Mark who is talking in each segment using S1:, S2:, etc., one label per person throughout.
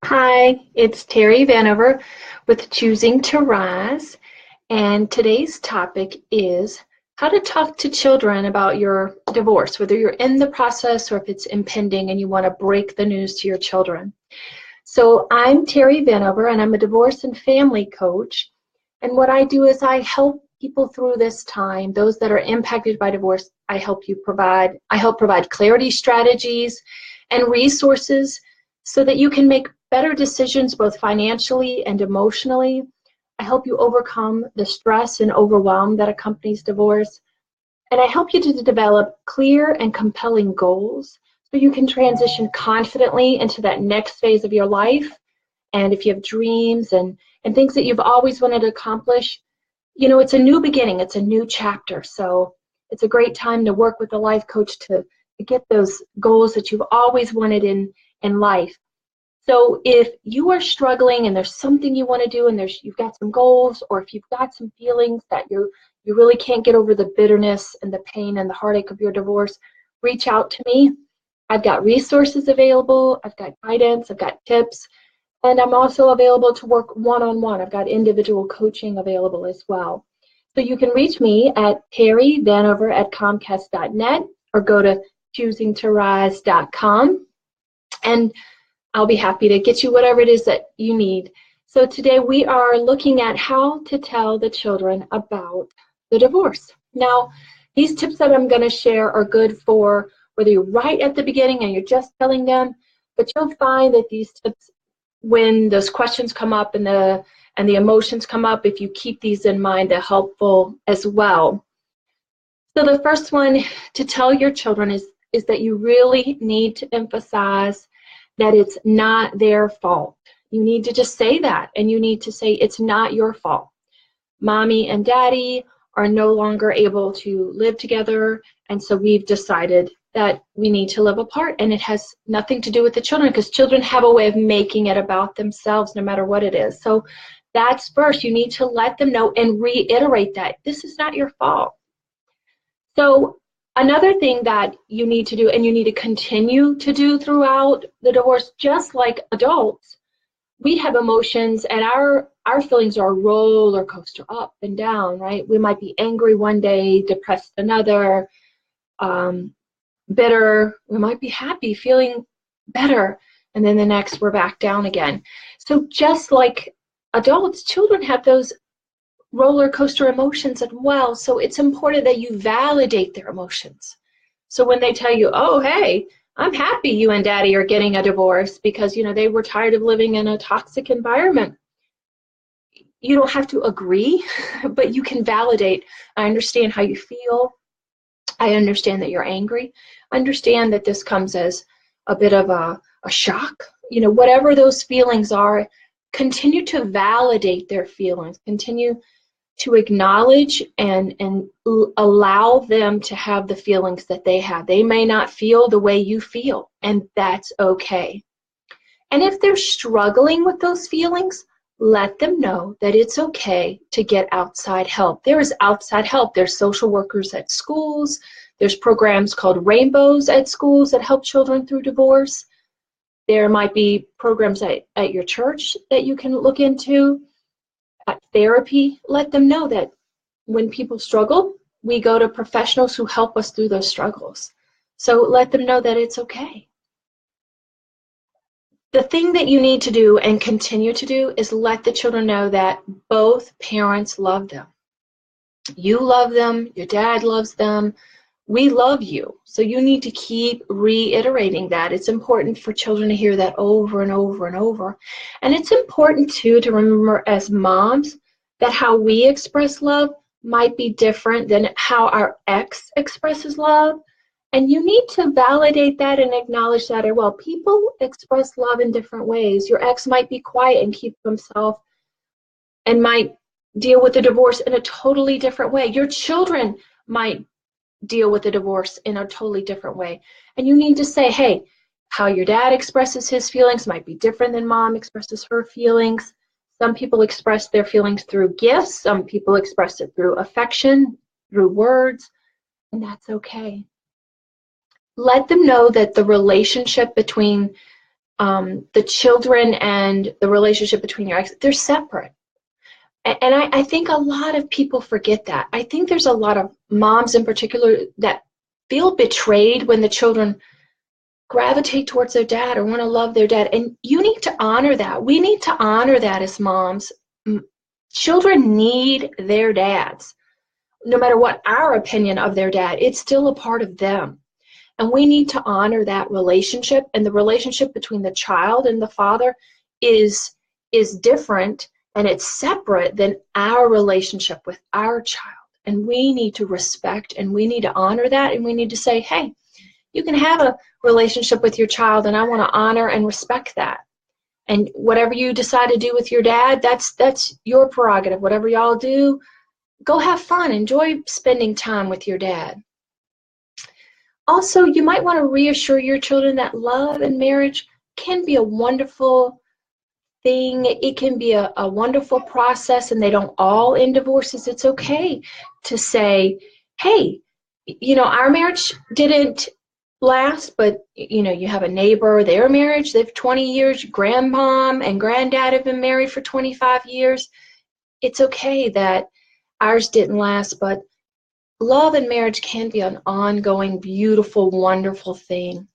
S1: Hi, it's Terry Vanover with Choosing to Rise, and today's topic is how to talk to children about your divorce, whether you're in the process or if it's impending and you want to break the news to your children. So I'm Terry Vanover, and I'm a divorce and family coach, and what I do is I help people through this time, those that are impacted by divorce. I help provide clarity strategies and resources so that you can make better decisions both financially and emotionally. I help you overcome the stress and overwhelm that accompanies divorce. And I help you to develop clear and compelling goals so you can transition confidently into that next phase of your life. And if you have dreams and things that you've always wanted to accomplish, it's a new beginning, it's a new chapter. So it's a great time to work with a life coach to get those goals that you've always wanted in life. So if you are struggling and there's something you want to do and you've got some goals, or if you've got some feelings that you really can't get over the bitterness and the pain and the heartache of your divorce, reach out to me. I've got resources available, I've got guidance, I've got tips, and I'm also available to work one-on-one. I've got individual coaching available as well. So you can reach me at terryvanover@comcast.net or go to choosingtorise.com. And I'll be happy to get you whatever it is that you need. So today we are looking at how to tell the children about the divorce. Now, these tips that I'm going to share are good for whether you're right at the beginning and you're just telling them, but you'll find that these tips, when those questions come up and the emotions come up, if you keep these in mind, they're helpful as well. So the first one to tell your children is that you really need to emphasize that it's not their fault. You need to just say that, and you need to say it's not your fault. Mommy and daddy are no longer able to live together, and so we've decided that we need to live apart, and it has nothing to do with the children, because children have a way of making it about themselves no matter what it is. So that's first. You need to let them know and reiterate that this is not your fault. So another thing that you need to do, and you need to continue to do throughout the divorce, just like adults, we have emotions, and our feelings are a roller coaster, up and down, right? We might be angry one day, depressed another, bitter. We might be happy, feeling better, and then the next we're back down again. So just like adults, children have those roller coaster emotions as well. So it's important that you validate their emotions. So when they tell you, oh, hey, I'm happy you and daddy are getting a divorce because, they were tired of living in a toxic environment. You don't have to agree, but you can validate. I understand how you feel. I understand that you're angry. I understand that this comes as a bit of a shock. Whatever those feelings are, continue to validate their feelings. Continue to acknowledge and allow them to have the feelings that they have. They may not feel the way you feel, and that's okay. And if they're struggling with those feelings, let them know that it's okay to get outside help. There is outside help. There's social workers at schools. There's programs called Rainbows at schools that help children through divorce. There might be programs at your church that you can look into. At therapy, let them know that when people struggle, we go to professionals who help us through those struggles. So let them know that it's okay. The thing that you need to do and continue to do is let the children know that both parents love them. You love them, your dad loves them, we love you. So you need to keep reiterating that. It's important for children to hear that over and over and over. And it's important too to remember as moms that how we express love might be different than how our ex expresses love. And you need to validate that and acknowledge that as well. People express love in different ways. Your ex might be quiet and keep to himself and might deal with the divorce in a totally different way. Your children might deal with the divorce in a totally different way. And you need to say, hey, how your dad expresses his feelings might be different than mom expresses her feelings. Some people express their feelings through gifts. Some people express it through affection, through words, and that's okay. Let them know that the relationship between the children and the relationship between your ex, they're separate. And I think a lot of people forget that. I think there's a lot of moms in particular that feel betrayed when the children gravitate towards their dad or want to love their dad. And you need to honor that. We need to honor that as moms. Children need their dads. No matter what our opinion of their dad, it's still a part of them. And we need to honor that relationship. And the relationship between the child and the father is different, and it's separate than our relationship with our child. And we need to respect and we need to honor that. And we need to say, hey, you can have a relationship with your child, and I want to honor and respect that. And whatever you decide to do with your dad, that's your prerogative. Whatever y'all do, go have fun. Enjoy spending time with your dad. Also, you might want to reassure your children that love and marriage can be a wonderful thing. It can be a wonderful process, and they don't all end divorces. It's okay to say, hey, our marriage didn't last, but you have a neighbor, their marriage, they've 20 years, grandmom and granddad have been married for 25 years. It's okay that ours didn't last, but love and marriage can be an ongoing, beautiful, wonderful thing.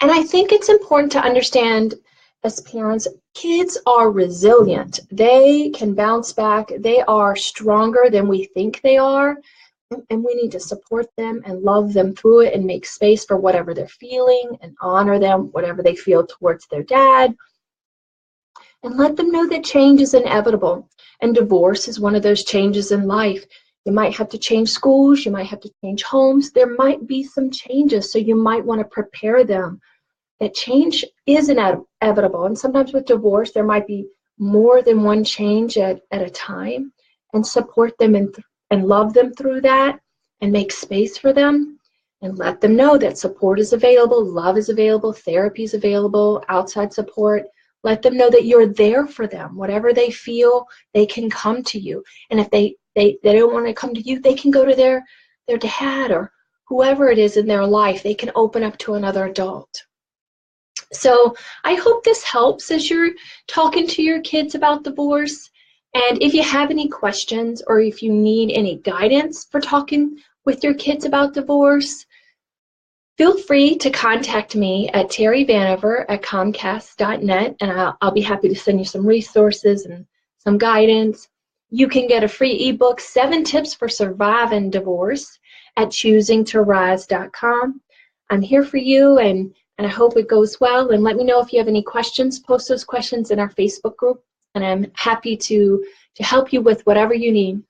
S1: And I think it's important to understand, as parents, kids are resilient. They can bounce back. They are stronger than we think they are. And we need to support them and love them through it and make space for whatever they're feeling and honor them, whatever they feel towards their dad. And let them know that change is inevitable. And divorce is one of those changes in life. You might have to change schools. You might have to change homes. There might be some changes, so you might want to prepare them that change is inevitable. And sometimes with divorce, there might be more than one change at a time, and support them and love them through that, and make space for them, and let them know that support is available, love is available, therapy is available, outside support. Let them know that you're there for them. Whatever they feel, they can come to you. And if they don't want to come to you, they can go to their dad or whoever it is in their life. They can open up to another adult. So I hope this helps as you're talking to your kids about divorce. And if you have any questions or if you need any guidance for talking with your kids about divorce, feel free to contact me at terryvanover@comcast.net, and I'll be happy to send you some resources and some guidance. You can get a free ebook, 7 Tips for Surviving Divorce, at choosingtorise.com. I'm here for you, and I hope it goes well. And let me know if you have any questions. Post those questions in our Facebook group, and I'm happy to help you with whatever you need.